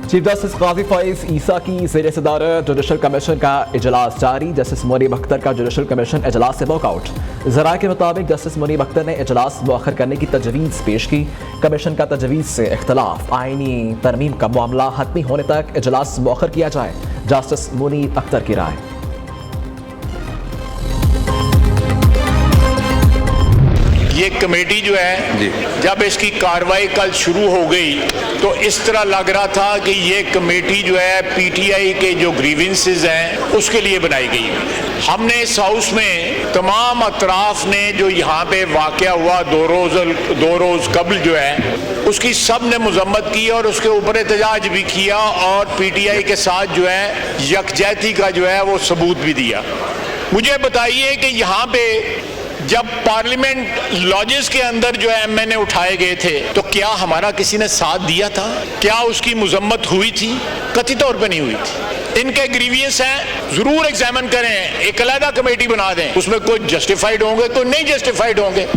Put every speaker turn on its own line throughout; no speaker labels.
Chief justice काजी फैज ईसा की ज़ेर सदारत जुडिशल कमीशन का इजलास जारी। जस्टिस मुनीब अख्तर का जुडिशल कमीशन इजलास से वॉकआउट। ज़राए के मुताबिक जस्टिस मुनीब अख्तर ने इजलास मुअख्खर करने की तजवीज़ पेश की। कमीशन का तजवीज़ से इख्तलाफ, आइनी तरमीम का मामला हतमी होने तक इजलास मुअख्खर किया जाए। जस्टिस मुनीब अख्तर की राय।
ये कमेटी जो है जब इसकी कार्रवाई कल शुरू हो गई तो इस तरह लग रहा था कि ये कमेटी जो है पीटीआई के जो ग्रीवेंसेस हैं उसके लिए बनाई गई। हमने इस हाउस में तमाम अतराफ ने जो यहाँ पे वाक़या हुआ दो रोज़ कबल जो है उसकी सब ने मजम्मत की और उसके ऊपर एहतजाज भी किया और पीटीआई के साथ जो है यकजहती का जो है वो सबूत भी दिया। मुझे बताइए कि यहाँ पे जब पार्लियामेंट लॉजेस के अंदर जो है एमएनए उठाए गए थे तो क्या हमारा किसी ने साथ दिया था? क्या उसकी मजम्मत हुई थी? कथित तौर पे नहीं हुई थी। इनके ग्रीवियंस हैं, जरूर एग्जामिन करें, एक अलग कमेटी बना दें, उसमें कोई जस्टिफाइड होंगे कोई नहीं जस्टिफाइड होंगे।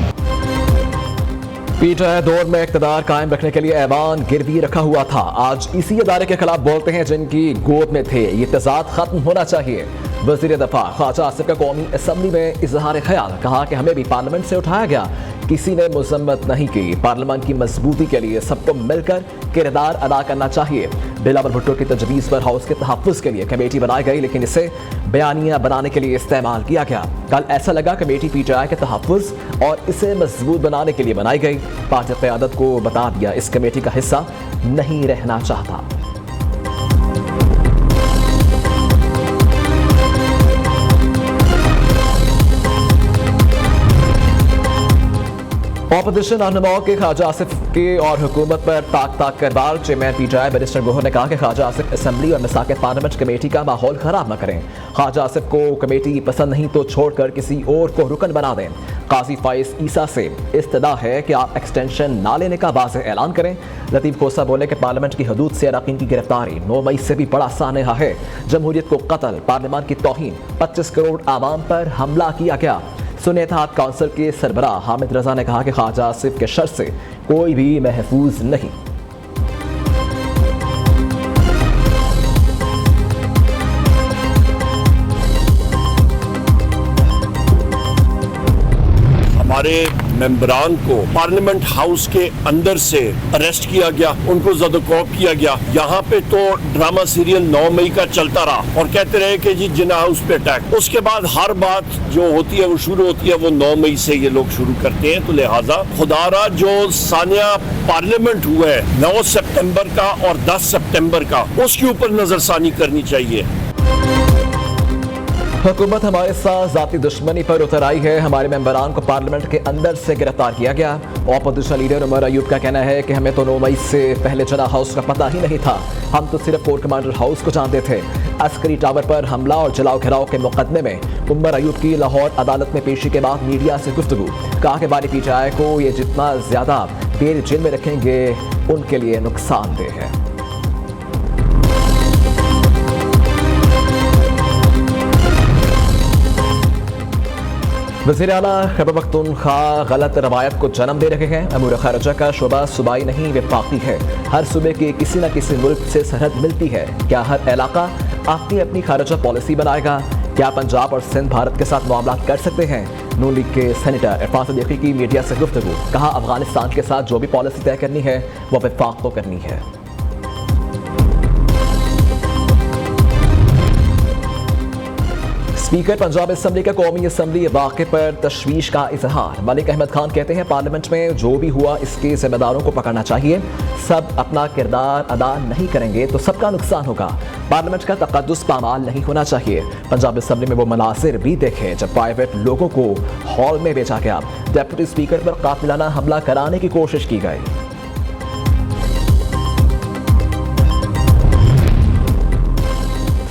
पीटीआई दौर में इक़्तिदार कायम रखने के लिए ऐवान गिरवी रखा हुआ था। आज इसी अदारे के खिलाफ बोलते हैं जिनकी गोद में थे। ये तजाद खत्म होना चाहिए। वज़ीर दफ़ा ख्वाजा आसिफ का कौमी असम्बली में इजहार ख्याल, कहा कि हमें भी पार्लियामेंट से उठाया गया, किसी ने मजम्मत नहीं की। पार्लियामेंट की मजबूती के लिए सबको मिलकर किरदार अदा करना चाहिए। बिलावल भुट्टो की तजवीज़ पर हाउस के तहफ़्फ़ुज़ के लिए कमेटी बनाई गई, लेकिन इसे बयानिया बनाने के लिए इस्तेमाल किया गया। कल ऐसा लगा कमेटी पीटीआई के तहफ़्फ़ुज़ और इसे मजबूत बनाने के लिए बनाई गई। पार्टी क़यादत को बता दिया इस कमेटी का हिस्सा नहीं रहना चाहता। ऑपोजिशन रहनुमाओं के ख्वाजा आसिफ के और हुकूमत पर ताक कर बार। चेयरमैन पीटीआई बैरिस्टर गोहर ने कहा कि ख्वाजा आसिफ असम्बली और मिसाक पार्लियामेंट कमेटी का माहौल खराब न करें। ख्वाजा आसिफ को कमेटी पसंद नहीं तो छोड़कर किसी और को रुकन बना दें। काजी फैज ईसा से इस्तदा है कि आप एक्सटेंशन ना लेने का वाज़ेह ऐलान करें। लतीफ़ खोसा बोले कि पार्लियामेंट की हदूद से अरकान की गिरफ्तारी 9 मई से भी बड़ा सानहा है। जमहूरियत को कत्ल, पार्लियामान की तौहीन, 25 करोड़ आवाम पर हमला किया गया। सुन्नी इत्तेहाद काउंसिल के सरबराह हामिद रजा ने कहा कि ख्वाजा आसिफ के शर से कोई भी महफूज नहीं।
हमारे मेंबरान को पार्लियामेंट हाउस के अंदर से अरेस्ट किया गया, उनको ज़दकोप किया गया। यहाँ पे तो ड्रामा सीरियल 9 मई का चलता रहा और कहते रहे कि जी जिन्ना हाउस पे अटैक। उसके बाद हर बात जो होती है वो शुरू होती है वो 9 मई से ये लोग शुरू करते हैं। तो लिहाजा खुदारा जो सानिया पार्लियामेंट हुआ है 9 सितंबर का और 10 सितंबर का, उसके ऊपर नजरसानी करनी चाहिए।
हुकूमत हमारे साथ जाती दुश्मनी पर उतर आई है। हमारे मेंबरान को पार्लियामेंट के अंदर से गिरफ्तार किया गया। ऑपोजिशन लीडर उमर अयूब का कहना है कि हमें तो 9 मई से पहले जिन्ना हाउस का पता ही नहीं था। हम तो सिर्फ कोर कमांडर हाउस को जानते थे। अस्करी टावर पर हमला और जलाओ घिराव के मुकदमे में उमर अयूब की लाहौर अदालत में पेशी के बाद मीडिया से गुफ्तगू, कहा कि बारी पीटीआई को ये जितना ज्यादा देर जेल में रखेंगे उनके लिए नुकसानदेह है। वज़ीर आला खैबर पख्तूनख्वा गलत रवायत को जन्म दे रहे हैं। अमूर खारजा का शोबा सूबाई नहीं वफाकी है। हर सूबे के किसी न किसी मुल्क से सरहद मिलती है। क्या हर इलाका अपनी अपनी खारजा पॉलिसी बनाएगा? क्या पंजाब और सिंध भारत के साथ मामला कर सकते हैं? नून लीग के सेनेटर इरफान सदीकी की मीडिया से गुफ्तगू, कहा अफगानिस्तान के साथ जो भी पॉलिसी तय करनी है वो वफाक को करनी है। स्पीकर पंजाब असम्बली का कौमी असम्बली वाक़े पर तशवीश का इजहार। मलिक अहमद खान कहते हैं पार्लियामेंट में जो भी हुआ इसके जिम्मेदारों को पकड़ना चाहिए। सब अपना किरदार अदा नहीं करेंगे तो सबका नुकसान होगा। पार्लियामेंट का तक़द्दुस पामाल नहीं होना चाहिए। पंजाब असम्बली में वो मनासिर भी देखे जब प्राइवेट लोगों को हॉल में भेजा गया। डेप्यूटी स्पीकर पर कातिलाना हमला कराने की कोशिश की गई।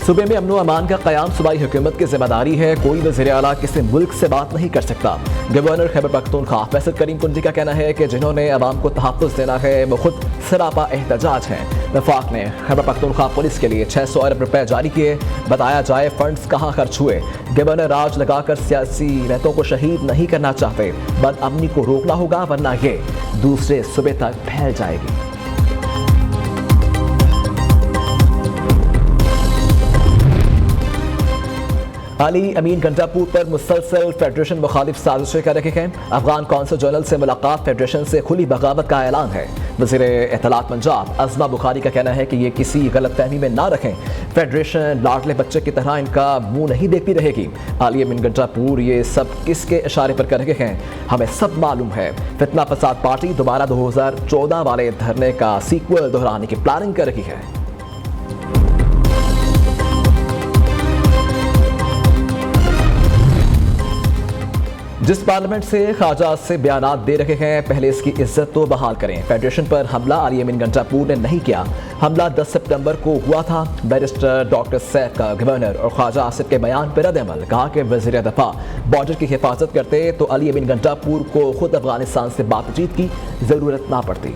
सूबे में अमन अमान का क़याम सूबाई हुकूमत की जिम्मेदारी है। कोई वज़ीर आला किसी मुल्क से बात नहीं कर सकता। गवर्नर खैबर पख्तूनख्वा फैसल करीम कुंजी का कहना है कि जिन्होंने अवाम को तहफ़्फ़ुज़ देना है वो खुद सरापा एहतजाज हैं। वफाक ने खैबर पख्तूनख्वा पुलिस के लिए 600 अरब रुपए जारी किए। बताया जाए फंड्स कहाँ खर्च हुए। गवर्नर राज लगाकर सियासी रहतों को शहीद नहीं करना चाहते। बदअमनी को रोकना होगा वरना ये दूसरे सूबे तक फैल जाएगी। अली अमीन गंडापुर पर मुसलसल फेडरेशन मुखालिफ साजिशें कर रहे हैं। अफगान कौंसिल जनरल से मुलाकात फेडरेशन से खुली बगावत का ऐलान है। वज़ीर इत्तलात पंजाब अज़मा बुखारी का कहना है कि ये किसी गलत फहमी में ना रखें, फेडरेशन लाडले बच्चे की तरह इनका मुंह नहीं देखती रहेगी। अली अमीन गंडापुर ये सब किसके इशारे पर कर रहे हैं, हमें सब मालूम है। फितना फसाद पार्टी दोबारा 2014 वाले धरने का सीक्वल दोहराने की प्लानिंग कर रही है। जिस पार्लियामेंट से ख्वाजा से बयानात दे रहे हैं, पहले इसकी इज्जत तो बहाल करें। फेडरेशन पर हमला अली अमीन गंडापुर ने नहीं किया। हमला 10 सितंबर को हुआ था। बैरिस्टर डॉक्टर सैफ का गवर्नर और ख्वाजा आसिफ के बयान पर रद्द-ए-अमल। कहा कि वज़ीर दफा बॉर्डर की हिफाजत करते तो अली अमीन गंडापुर को खुद अफगानिस्तान से बातचीत की जरूरत ना पड़ती।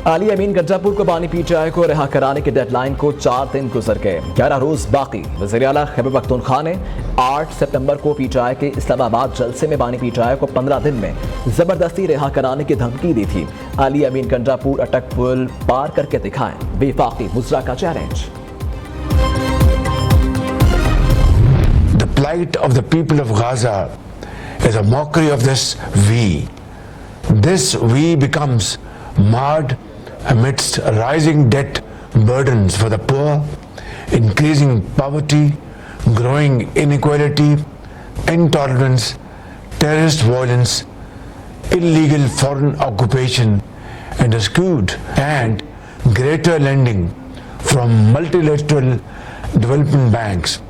अली अमीन गंडापुर को बानी पीटीआई को रिहा कराने की डेडलाइन को 4 दिन गुजर गए, 11 रोज बाकी। वज़ीर आला खैबर पख्तूनख्वा ने 8 सितंबर को पीटीआई के इस्लामाबाद जलसे में बानी पीटीआई को 15 दिन में जबरदस्ती रिहा कराने की धमकी दी थी। अली अमीन गंडापुर अटक पुल पार करके दिखाएं, बेफाकी मुजरा का challenge.
The plight of the people of Gaza is a mockery of this we. This we becomes marred amidst rising debt burdens for the poor, increasing poverty, growing inequality, intolerance, terrorist violence, illegal foreign occupation, and skewed and greater lending from multilateral development banks.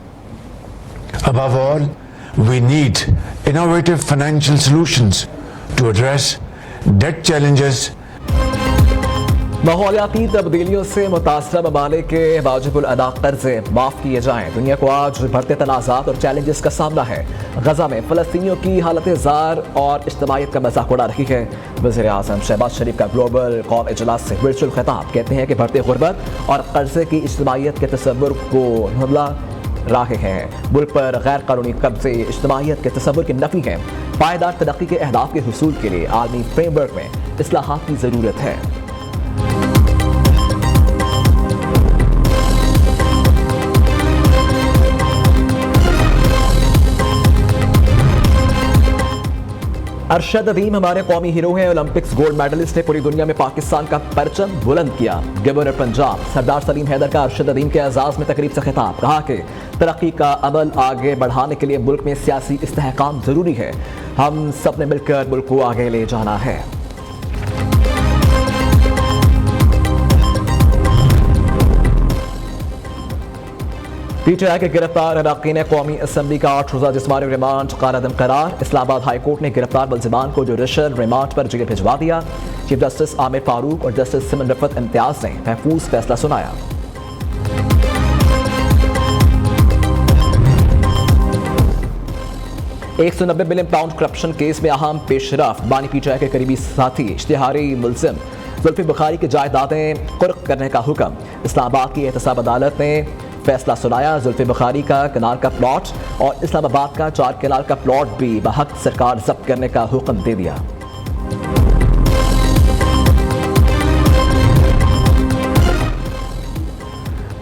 Above all, we need innovative financial solutions to address debt challenges.
माहौलियाती तब्दीलियों से मुतासरा ममालिक के वाजिबुल अदा कर्जे माफ़ किए जाएँ। दुनिया को आज बढ़ते तनाज़ात और चैलेंजेस का सामना है। गजा में फ़लस्तीनियों की हालत ज़ार और इज्तिमाइयत का मजाक उड़ा रही है। वज़ीर आज़म शहबाज शरीफ का ग्लोबल कौम इजलास से वर्चुअल खिताब, कहते हैं कि बढ़ते गुर्बत और कर्जे की इज्तिमाइयत के तसव्वुर को हमला रहे हैं। मुल्क पर गैर कानूनी कब्जे इज्तिमाइयत के तसव्वुर की नफ़ी है। पायदार तरक्की के अहदाफ के हुसूल के लिए आलमी फ्रेमवर्क में इस्लाहात की ज़रूरत है। अरशद अदीम हमारे कौमी हीरो हैं। ओलंपिक्स गोल्ड मेडलिस्ट ने पूरी दुनिया में पाकिस्तान का परचम बुलंद किया। गवर्नर पंजाब सरदार सलीम हैदर का अरशद अदीम के एजाज में तकरीब से खिताब, कहा कि तरक्की का अमल आगे बढ़ाने के लिए मुल्क में सियासी इस्तेहकाम जरूरी है। हम सब ने मिलकर मुल्क को आगे ले जाना है। पीटीआई के गिरफ्तार अरकान कौमी असम्बली का 8 रोज़ा जिस्मानी रिमांड कारादम करार। इस्लामाबाद हाई कोर्ट ने गिरफ्तार मुल्जिमान को जुडिशल रिमांड पर जेल भिजवा दिया। चीफ जस्टिस आमिर फारूक और जस्टिस सिमन रफत इम्तियाज ने महफूज फैसला सुनाया। £190 बिलियन करप्शन केस में अहम पेशरफ। बानी पीटीआई के करीबी साथी इश्तिहारी मुल्जिम जुल्फी बुखारी की जायदादें कुर्क करने का हुक्म। इस्लामाबाद की एहतसाब अदालत ने फैसला सुनाया। जुल्फी बुखारी का कनाल का प्लॉट और इस्लामाबाद का 4 कनाल का प्लॉट भी बहक सरकार जब्त करने का हुक्म दे दिया।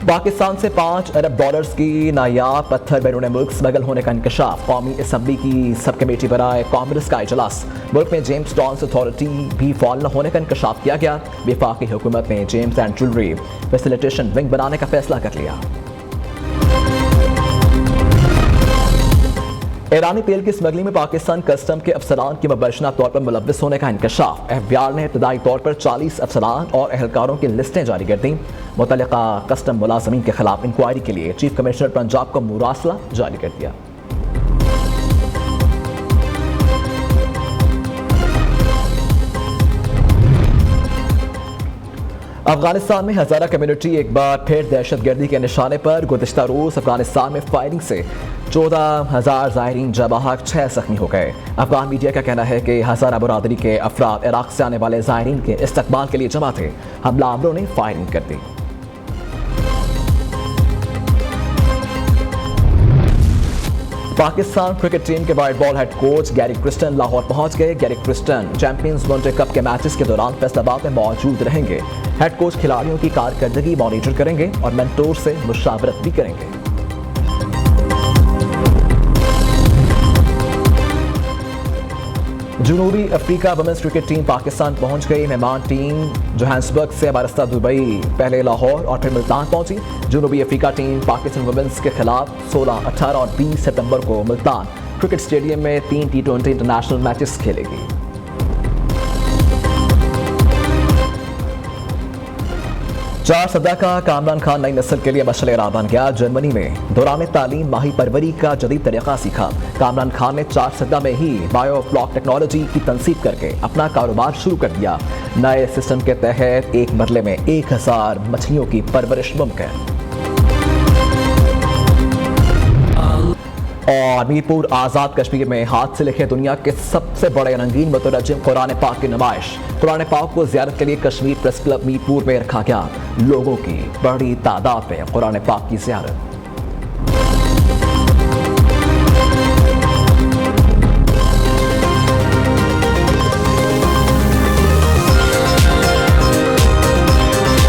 पाकिस्तान से $5 अरब की नायाब पत्थर बैरून मुल्क स्मगल होने का इंकशाफ। कौमी असम्बली की सब कमेटी बराए कॉमर्स का इजलास। मुल्क में जेम्स टॉन्स अथॉरिटी भी फॉल न होने का इंकशाफ किया गया। वफाकी हुकूमत ने James and jewellery facilitation wing बनाने का फैसला कर लिया। ईरानी तेल की स्मगलिंग में पाकिस्तान कस्टम के अफसरान की मुबैशना तौर पर मुलव्वस होने का इंकशाफ। FBI ने इब्तदाई तौर पर 40 अफसरान और एहलकारों की लिस्टें जारी कर दी। मुतल्लिका कस्टम मुलाजमीन के खिलाफ इंक्वायरी के लिए चीफ कमिश्नर पंजाब को मुरासला जारी कर दिया। अफगानिस्तान में हज़ारा कम्युनिटी एक बार फिर दहशतगर्दी के निशाने पर। गुज़िश्ता रोज़ अफगानिस्तान में फायरिंग से 14,000 ज़ायरीन जबाहक 6 जख्मी हो गए। अफगान मीडिया का कहना है कि हज़ारा बरादरी के अफराद इराक से आने वाले ज़ायरीन के इस्तकबाल के लिए जमा थे। हमलावरों ने फायरिंग कर दी। पाकिस्तान क्रिकेट टीम के white ball head coach Gary Kristen Lahore पहुंच गए। Gary Kristen champions one day cup के मैचेस के दौरान फैसलाबाद में मौजूद रहेंगे। हेड कोच खिलाड़ियों की कारकर्दगी मॉनिटर करेंगे और मेंटोर से मुशावरत भी करेंगे। जनूबी Africa women's cricket team Pakistan पहुंच गई। मेहमान टीम जोहान्सबर्ग से वाबस्ता दुबई पहले लाहौर और फिर मुल्तान पहुंची। जनूबी अफ्रीका टीम पाकिस्तान वुमेन्स के खिलाफ 16, 18 और 20 सितंबर को मुल्तान क्रिकेट स्टेडियम में 3 T20 इंटरनेशनल मैचेस खेलेगी। चार सदा का कामरान खान नई नस्ल के लिए मशअल राह बन गया। जर्मनी में दौरान तालीम माही परवरी का जदीद तरीका सीखा। कामरान खान ने चार सदा में ही बायोफ्लॉक टेक्नोलॉजी की तनसीब करके अपना कारोबार शुरू कर दिया। नए सिस्टम के तहत एक मरले में 1000 मछलियों की परवरिश मुमकिन। और मीरपुर आज़ाद कश्मीर में हाथ से लिखे दुनिया के सबसे बड़े रंगीन मुतरज्जिम कुरान पाक की नुमाइश। कुरान पाक को ज़ियारत के लिए कश्मीर प्रेस क्लब मीरपुर में रखा गया। लोगों की बड़ी तादाद में कुरान पाक की ज़ियारत।